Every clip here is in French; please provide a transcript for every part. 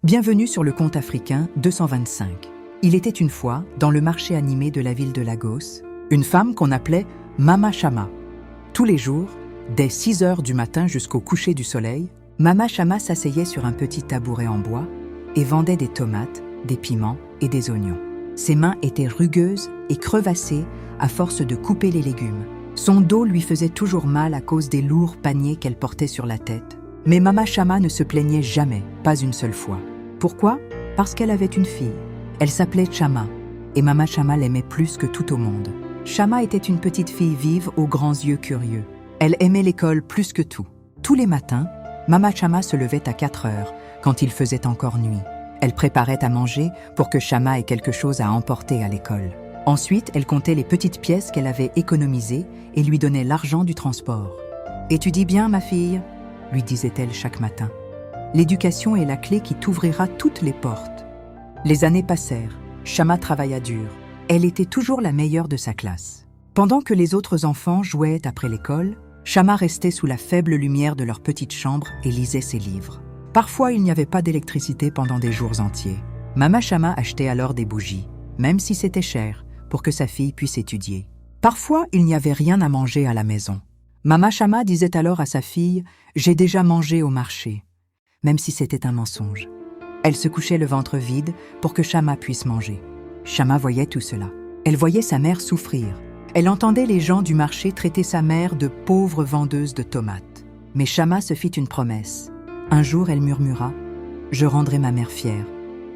Bienvenue sur le conte africain 225. Il était une fois, dans le marché animé de la ville de Lagos, une femme qu'on appelait Mama Chama. Tous les jours, dès 6 heures du matin jusqu'au coucher du soleil, Mama Chama s'asseyait sur un petit tabouret en bois et vendait des tomates, des piments et des oignons. Ses mains étaient rugueuses et crevassées à force de couper les légumes. Son dos lui faisait toujours mal à cause des lourds paniers qu'elle portait sur la tête. Mais Mama Chama ne se plaignait jamais, pas une seule fois. Pourquoi ? Parce qu'elle avait une fille. Elle s'appelait Chama, et Mama Chama l'aimait plus que tout au monde. Chama était une petite fille vive aux grands yeux curieux. Elle aimait l'école plus que tout. Tous les matins, Mama Chama se levait à 4 heures, quand il faisait encore nuit. Elle préparait à manger pour que Chama ait quelque chose à emporter à l'école. Ensuite, elle comptait les petites pièces qu'elle avait économisées et lui donnait l'argent du transport. « Étudie bien, ma fille », lui disait-elle chaque matin. L'éducation est la clé qui t'ouvrira toutes les portes. Les années passèrent. Chama travailla dur. Elle était toujours la meilleure de sa classe. Pendant que les autres enfants jouaient après l'école, Chama restait sous la faible lumière de leur petite chambre et lisait ses livres. Parfois, il n'y avait pas d'électricité pendant des jours entiers. Mama Chama achetait alors des bougies, même si c'était cher, pour que sa fille puisse étudier. Parfois, il n'y avait rien à manger à la maison. Mama Chama disait alors à sa fille « J'ai déjà mangé au marché », même si c'était un mensonge. Elle se couchait le ventre vide pour que Chama puisse manger. Chama voyait tout cela. Elle voyait sa mère souffrir. Elle entendait les gens du marché traiter sa mère de pauvre vendeuse de tomates. Mais Chama se fit une promesse. Un jour, elle murmura « Je rendrai ma mère fière.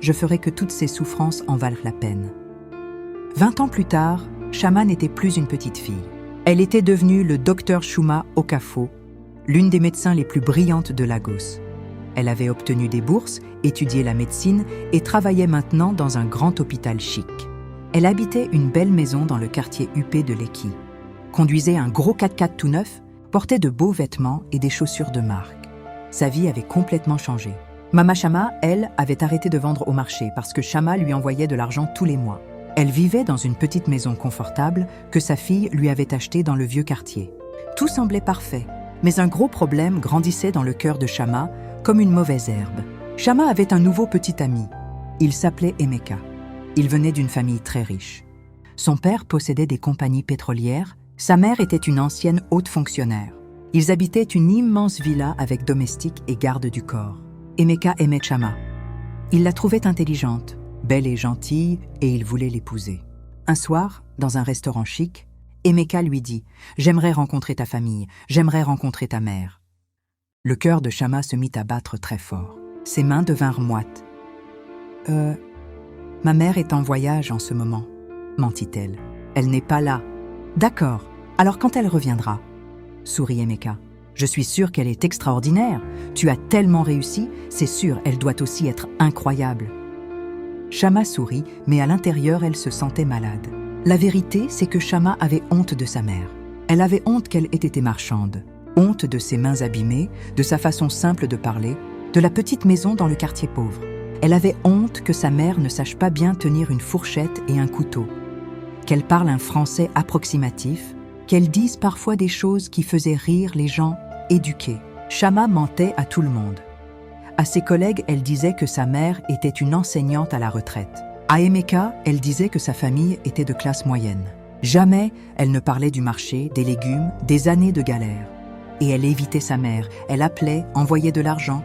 Je ferai que toutes ces souffrances en valent la peine. » 20 ans plus tard, Chama n'était plus une petite fille. Elle était devenue le docteur Chuma Okafo, l'une des médecins les plus brillantes de Lagos. Elle avait obtenu des bourses, étudié la médecine et travaillait maintenant dans un grand hôpital chic. Elle habitait une belle maison dans le quartier huppé de Lekki, conduisait un gros 4x4 tout neuf, portait de beaux vêtements et des chaussures de marque. Sa vie avait complètement changé. Mama Chama, elle, avait arrêté de vendre au marché parce que Chama lui envoyait de l'argent tous les mois. Elle vivait dans une petite maison confortable que sa fille lui avait achetée dans le vieux quartier. Tout semblait parfait, mais un gros problème grandissait dans le cœur de Chama comme une mauvaise herbe. Chama avait un nouveau petit ami. Il s'appelait Emeka. Il venait d'une famille très riche. Son père possédait des compagnies pétrolières, sa mère était une ancienne haute fonctionnaire. Ils habitaient une immense villa avec domestiques et garde du corps. Emeka aimait Chama. Il la trouvait intelligente, belle et gentille, et il voulait l'épouser. Un soir, dans un restaurant chic, Emeka lui dit « J'aimerais rencontrer ta famille, j'aimerais rencontrer ta mère. » Le cœur de Chama se mit à battre très fort. Ses mains devinrent moites. « Ma mère est en voyage en ce moment, » mentit-elle. « Elle n'est pas là. »« D'accord, alors quand elle reviendra ?» sourit Emeka. « Je suis sûre qu'elle est extraordinaire. Tu as tellement réussi, c'est sûr, elle doit aussi être incroyable. » Chama sourit, mais à l'intérieur, elle se sentait malade. La vérité, c'est que Chama avait honte de sa mère. Elle avait honte qu'elle ait été marchande. Honte de ses mains abîmées, de sa façon simple de parler, de la petite maison dans le quartier pauvre. Elle avait honte que sa mère ne sache pas bien tenir une fourchette et un couteau, qu'elle parle un français approximatif, qu'elle dise parfois des choses qui faisaient rire les gens éduqués. Chama mentait à tout le monde. À ses collègues, elle disait que sa mère était une enseignante à la retraite. À Emeka, elle disait que sa famille était de classe moyenne. Jamais elle ne parlait du marché, des légumes, des années de galère. Et elle évitait sa mère, elle appelait, envoyait de l'argent,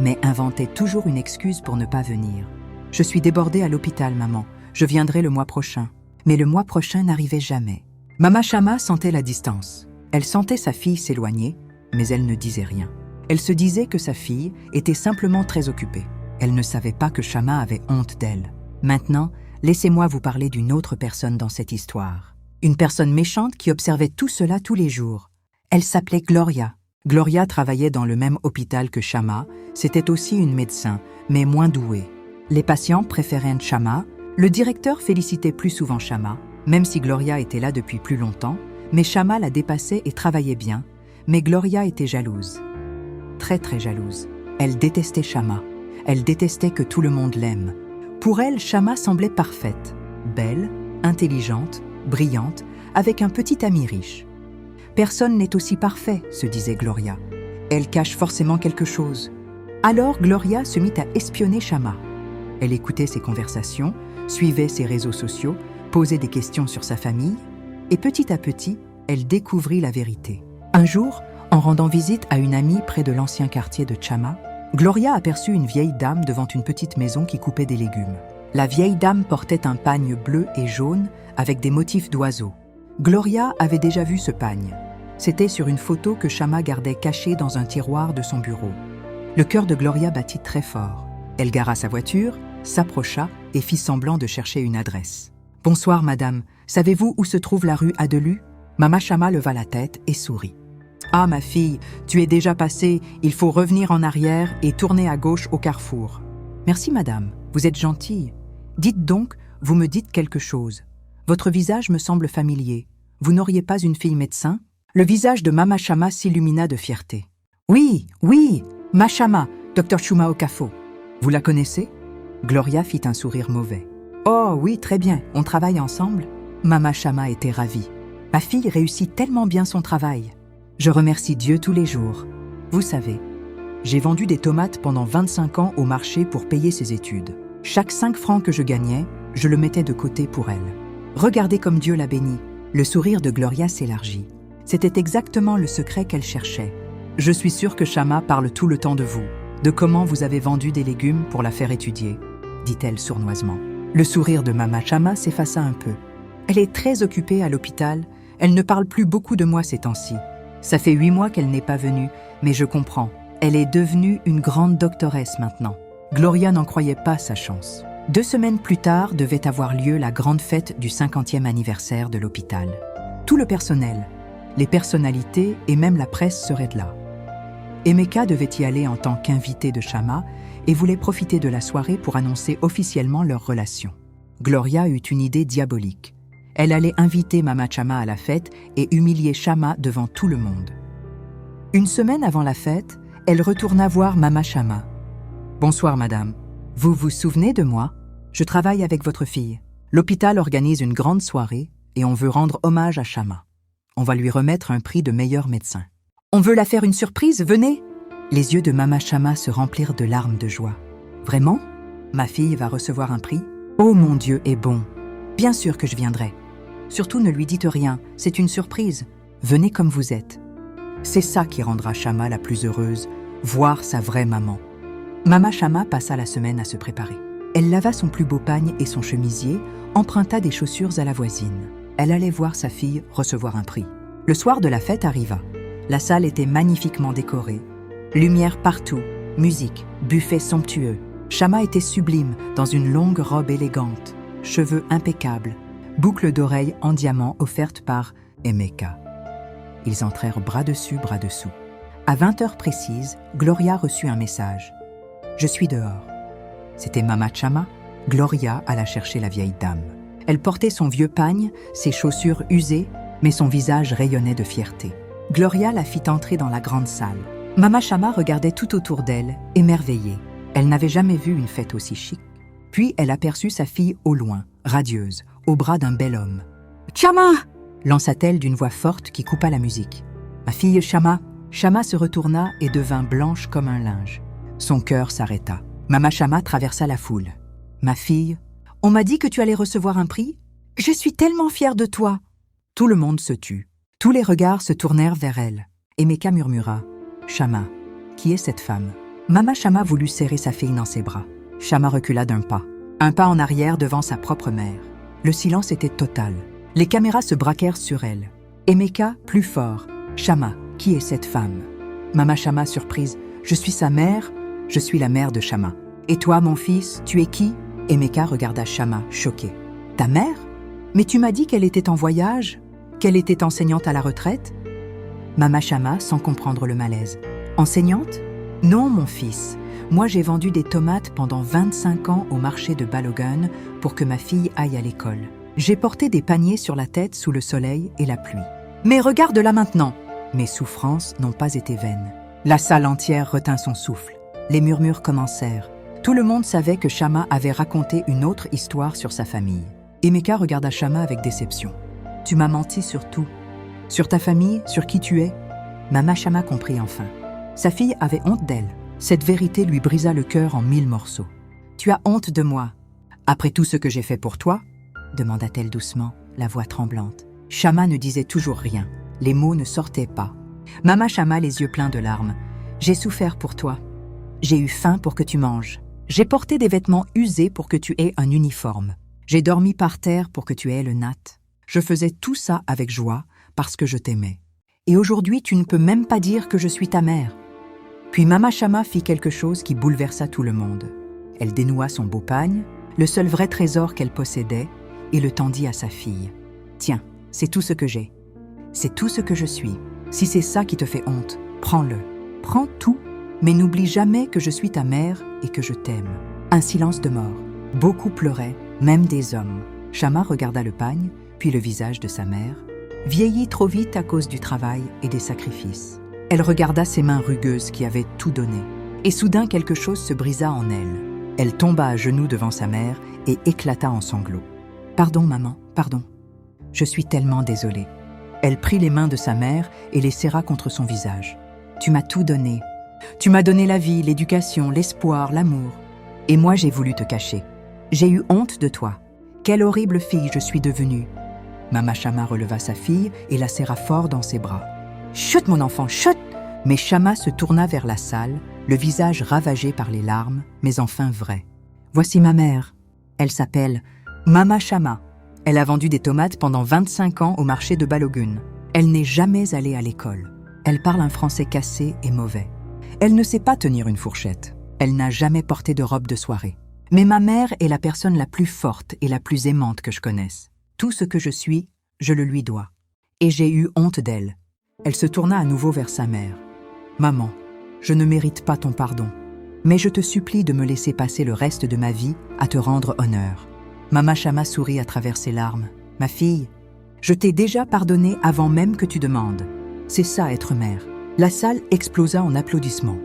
mais inventait toujours une excuse pour ne pas venir. « Je suis débordée à l'hôpital, maman. Je viendrai le mois prochain. » Mais le mois prochain n'arrivait jamais. Mama Chama sentait la distance. Elle sentait sa fille s'éloigner, mais elle ne disait rien. Elle se disait que sa fille était simplement très occupée. Elle ne savait pas que Chama avait honte d'elle. Maintenant, laissez-moi vous parler d'une autre personne dans cette histoire. Une personne méchante qui observait tout cela tous les jours. Elle s'appelait Gloria. Gloria travaillait dans le même hôpital que Chama. C'était aussi une médecin, mais moins douée. Les patients préféraient Chama. Le directeur félicitait plus souvent Chama, même si Gloria était là depuis plus longtemps, mais Chama la dépassait et travaillait bien, mais Gloria était jalouse. Très très jalouse. Elle détestait Chama. Elle détestait que tout le monde l'aime. Pour elle, Chama semblait parfaite, belle, intelligente, brillante, avec un petit ami riche. Personne n'est aussi parfait, se disait Gloria. Elle cache forcément quelque chose. Alors Gloria se mit à espionner Shama. Elle écoutait ses conversations, suivait ses réseaux sociaux, posait des questions sur sa famille, et petit à petit, elle découvrit la vérité. Un jour, en rendant visite à une amie près de l'ancien quartier de Chama, Gloria aperçut une vieille dame devant une petite maison qui coupait des légumes. La vieille dame portait un pagne bleu et jaune avec des motifs d'oiseaux. Gloria avait déjà vu ce pagne. C'était sur une photo que Shama gardait cachée dans un tiroir de son bureau. Le cœur de Gloria battit très fort. Elle gara sa voiture, s'approcha et fit semblant de chercher une adresse. « Bonsoir, madame. Savez-vous où se trouve la rue Adelu ?» Mama Shama leva la tête et sourit. « Ah, ma fille, tu es déjà passée. Il faut revenir en arrière et tourner à gauche au carrefour. »« Merci, madame. Vous êtes gentille. Dites donc, vous me dites quelque chose. Votre visage me semble familier. Vous n'auriez pas une fille médecin ?» Le visage de Mama Shama s'illumina de fierté. « Oui, oui, Ma Shama, Dr Chuma Okafo. Vous la connaissez ?» Gloria fit un sourire mauvais. « Oh oui, très bien, on travaille ensemble. » Mama Shama était ravie. « Ma fille réussit tellement bien son travail. Je remercie Dieu tous les jours. Vous savez, j'ai vendu des tomates pendant 25 ans au marché pour payer ses études. Chaque 5 francs que je gagnais, je le mettais de côté pour elle. Regardez comme Dieu l'a bénie. » Le sourire de Gloria s'élargit. C'était exactement le secret qu'elle cherchait. « Je suis sûre que Shama parle tout le temps de vous, de comment vous avez vendu des légumes pour la faire étudier, » dit-elle sournoisement. Le sourire de Mama Shama s'effaça un peu. Elle est très occupée à l'hôpital, elle ne parle plus beaucoup de moi ces temps-ci. Ça fait 8 mois qu'elle n'est pas venue, mais je comprends. Elle est devenue une grande doctoresse maintenant. Gloria n'en croyait pas sa chance. 2 semaines plus tard devait avoir lieu la grande fête du 50e anniversaire de l'hôpital. Tout le personnel, les personnalités et même la presse seraient là. Emeka devait y aller en tant qu'invité de Shama et voulait profiter de la soirée pour annoncer officiellement leur relation. Gloria eut une idée diabolique. Elle allait inviter Mama Shama à la fête et humilier Shama devant tout le monde. Une semaine avant la fête, elle retourna voir Mama Shama. « Bonsoir madame. Vous vous souvenez de moi? Je travaille avec votre fille. L'hôpital organise une grande soirée et on veut rendre hommage à Shama. On va lui remettre un prix de meilleur médecin. On veut la faire une surprise, venez !» Les yeux de Mama Shama se remplirent de larmes de joie. « Vraiment? Ma fille va recevoir un prix? Oh mon Dieu est bon! Bien sûr que je viendrai. Surtout ne lui dites rien, c'est une surprise. Venez comme vous êtes. » C'est ça qui rendra Shama la plus heureuse, voir sa vraie maman. Mama Shama passa la semaine à se préparer. Elle lava son plus beau pagne et son chemisier, emprunta des chaussures à la voisine. Elle allait voir sa fille recevoir un prix. Le soir de la fête arriva. La salle était magnifiquement décorée. Lumière partout, musique, buffet somptueux. Shama était sublime dans une longue robe élégante, cheveux impeccables, boucles d'oreilles en diamant offertes par Emeka. Ils entrèrent bras dessus, bras dessous. À 20h précises, Gloria reçut un message. « Je suis dehors. » C'était Mama Shama. Gloria alla chercher la vieille dame. Elle portait son vieux pagne, ses chaussures usées, mais son visage rayonnait de fierté. Gloria la fit entrer dans la grande salle. Mama Shama regardait tout autour d'elle, émerveillée. Elle n'avait jamais vu une fête aussi chic. Puis elle aperçut sa fille au loin, radieuse, au bras d'un bel homme. « Shama !» lança-t-elle d'une voix forte qui coupa la musique. « Ma fille Shama !» Shama se retourna et devint blanche comme un linge. Son cœur s'arrêta. Mama Shama traversa la foule. « Ma fille, on m'a dit que tu allais recevoir un prix? Je suis tellement fière de toi !» Tout le monde se tut. Tous les regards se tournèrent vers elle. Emeka murmura. « Shama, qui est cette femme ?» Mama Shama voulut serrer sa fille dans ses bras. Shama recula d'un pas. Un pas en arrière devant sa propre mère. Le silence était total. Les caméras se braquèrent sur elle. Emeka, plus fort. « Shama, qui est cette femme ?» Mama Shama, surprise. « Je suis sa mère. Je suis la mère de Shama. »« Et toi, mon fils, tu es qui ?» Emeka regarda Shama, choqué. « Ta mère? Mais tu m'as dit qu'elle était en voyage, qu'elle était enseignante à la retraite ?» Mama Shama, sans comprendre le malaise. « Enseignante? Non, mon fils. Moi, j'ai vendu des tomates pendant 25 ans au marché de Balogun pour que ma fille aille à l'école. J'ai porté des paniers sur la tête sous le soleil et la pluie. Mais regarde-la maintenant !» Mes souffrances n'ont pas été vaines. La salle entière retint son souffle. Les murmures commencèrent. Tout le monde savait que Shama avait raconté une autre histoire sur sa famille. Emeka regarda Shama avec déception. « Tu m'as menti sur tout. Sur ta famille, sur qui tu es ?» Mama Shama comprit enfin. Sa fille avait honte d'elle. Cette vérité lui brisa le cœur en 1000 morceaux. « Tu as honte de moi, après tout ce que j'ai fait pour toi ?» demanda-t-elle doucement, la voix tremblante. Chama ne disait toujours rien. Les mots ne sortaient pas. Mama Chama, les yeux pleins de larmes. « J'ai souffert pour toi. J'ai eu faim pour que tu manges. J'ai porté des vêtements usés pour que tu aies un uniforme. J'ai dormi par terre pour que tu aies le natte. Je faisais tout ça avec joie parce que je t'aimais. Et aujourd'hui, tu ne peux même pas dire que je suis ta mère. » Puis Mama Chama fit quelque chose qui bouleversa tout le monde. Elle dénoua son beau pagne, le seul vrai trésor qu'elle possédait, et le tendit à sa fille. « Tiens, c'est tout ce que j'ai. C'est tout ce que je suis. Si c'est ça qui te fait honte, prends-le. Prends tout, mais n'oublie jamais que je suis ta mère et que je t'aime. » Un silence de mort. Beaucoup pleuraient, même des hommes. Chama regarda le pagne, puis le visage de sa mère, vieillie trop vite à cause du travail et des sacrifices. Elle regarda ses mains rugueuses qui avaient tout donné. Et soudain, quelque chose se brisa en elle. Elle tomba à genoux devant sa mère et éclata en sanglots. « Pardon, maman, pardon. Je suis tellement désolée. » Elle prit les mains de sa mère et les serra contre son visage. « Tu m'as tout donné. Tu m'as donné la vie, l'éducation, l'espoir, l'amour. Et moi, j'ai voulu te cacher. J'ai eu honte de toi. Quelle horrible fille je suis devenue. » Mama Chama releva sa fille et la serra fort dans ses bras. « Chut, mon enfant, chut !» Mais Chama se tourna vers la salle, le visage ravagé par les larmes, mais enfin vrai. « Voici ma mère. Elle s'appelle Mama Chama. Elle a vendu des tomates pendant 25 ans au marché de Balogun. Elle n'est jamais allée à l'école. Elle parle un français cassé et mauvais. Elle ne sait pas tenir une fourchette. Elle n'a jamais porté de robe de soirée. Mais ma mère est la personne la plus forte et la plus aimante que je connaisse. Tout ce que je suis, je le lui dois. Et j'ai eu honte d'elle. » Elle se tourna à nouveau vers sa mère. « Maman, je ne mérite pas ton pardon, mais je te supplie de me laisser passer le reste de ma vie à te rendre honneur. » Mama Chama sourit à travers ses larmes. « Ma fille, je t'ai déjà pardonné avant même que tu demandes. C'est ça être mère. » La salle explosa en applaudissements.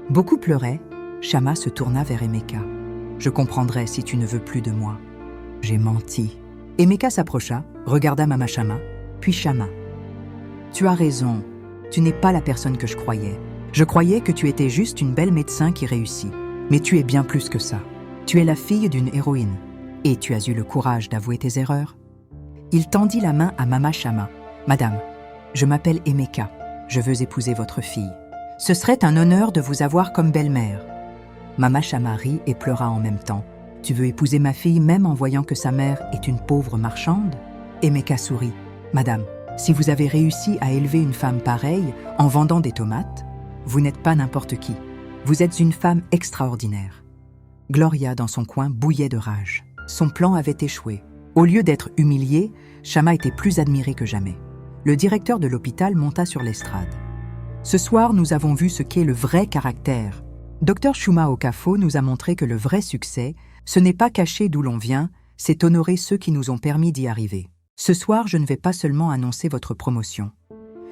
Beaucoup pleuraient. Chama se tourna vers Emeka. « Je comprendrai si tu ne veux plus de moi. J'ai menti. » Emeka s'approcha, regarda Mama Chama, puis Chama. « Tu as raison, tu n'es pas la personne que je croyais. Je croyais que tu étais juste une belle médecin qui réussit. Mais tu es bien plus que ça. Tu es la fille d'une héroïne. Et tu as eu le courage d'avouer tes erreurs. » Il tendit la main à Mama Chama. « Madame, je m'appelle Emeka. Je veux épouser votre fille. Ce serait un honneur de vous avoir comme belle-mère. » Mama Chama rit et pleura en même temps. « Tu veux épouser ma fille même en voyant que sa mère est une pauvre marchande ?» Emeka sourit. « Madame, si vous avez réussi à élever une femme pareille en vendant des tomates, vous n'êtes pas n'importe qui. Vous êtes une femme extraordinaire. » Gloria, dans son coin, bouillait de rage. Son plan avait échoué. Au lieu d'être humilié, Chama était plus admiré que jamais. Le directeur de l'hôpital monta sur l'estrade. « Ce soir, nous avons vu ce qu'est le vrai caractère. Dr Chuma Okafo nous a montré que le vrai succès, ce n'est pas cacher d'où l'on vient, c'est honorer ceux qui nous ont permis d'y arriver. Ce soir, je ne vais pas seulement annoncer votre promotion.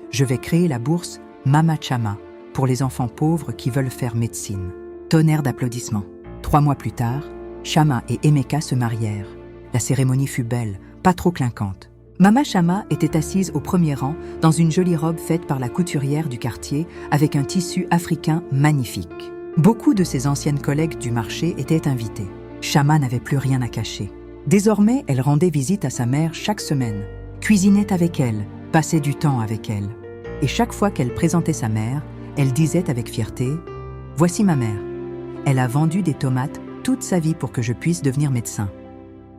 Je vais créer la bourse Mama Chama pour les enfants pauvres qui veulent faire médecine. » Tonnerre d'applaudissements. 3 mois plus tard, Chama et Emeka se marièrent. La cérémonie fut belle, pas trop clinquante. Mama Chama était assise au premier rang dans une jolie robe faite par la couturière du quartier avec un tissu africain magnifique. Beaucoup de ses anciennes collègues du marché étaient invitées. Chama n'avait plus rien à cacher. Désormais, elle rendait visite à sa mère chaque semaine, cuisinait avec elle, passait du temps avec elle. Et chaque fois qu'elle présentait sa mère, elle disait avec fierté « Voici ma mère. Elle a vendu des tomates toute sa vie pour que je puisse devenir médecin. »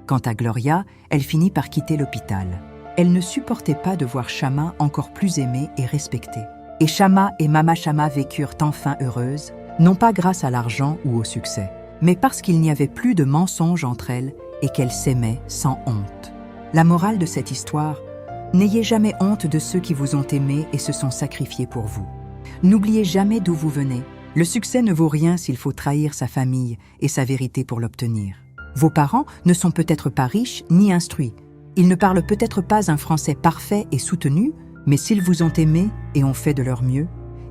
Quant à Gloria, elle finit par quitter l'hôpital. Elle ne supportait pas de voir Chama encore plus aimée et respectée. Et Chama et Mama Chama vécurent enfin heureuses, non pas grâce à l'argent ou au succès, mais parce qu'il n'y avait plus de mensonges entre elles et qu'elles s'aimaient sans honte. La morale de cette histoire, n'ayez jamais honte de ceux qui vous ont aimé et se sont sacrifiés pour vous. N'oubliez jamais d'où vous venez. Le succès ne vaut rien s'il faut trahir sa famille et sa vérité pour l'obtenir. Vos parents ne sont peut-être pas riches ni instruits. Ils ne parlent peut-être pas un français parfait et soutenu, mais s'ils vous ont aimé et ont fait de leur mieux,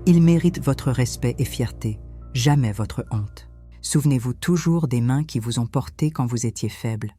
ils méritent votre respect et fierté, jamais votre honte. Souvenez-vous toujours des mains qui vous ont porté quand vous étiez faible,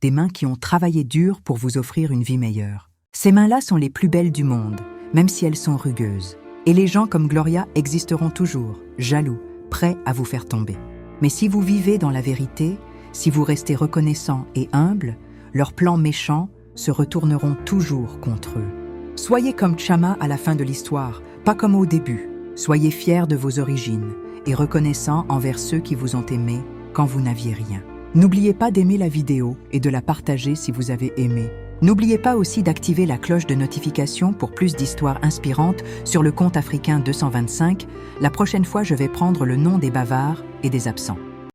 des mains qui ont travaillé dur pour vous offrir une vie meilleure. Ces mains-là sont les plus belles du monde, même si elles sont rugueuses. Et les gens comme Gloria existeront toujours, jaloux, prêts à vous faire tomber. Mais si vous vivez dans la vérité, si vous restez reconnaissant et humble, leurs plans méchants se retourneront toujours contre eux. Soyez comme Chama à la fin de l'histoire, pas comme au début. Soyez fiers de vos origines et reconnaissants envers ceux qui vous ont aimé quand vous n'aviez rien. N'oubliez pas d'aimer la vidéo et de la partager si vous avez aimé. N'oubliez pas aussi d'activer la cloche de notification pour plus d'histoires inspirantes sur le compte africain 225. La prochaine fois, je vais prendre le nom des bavards et des absents.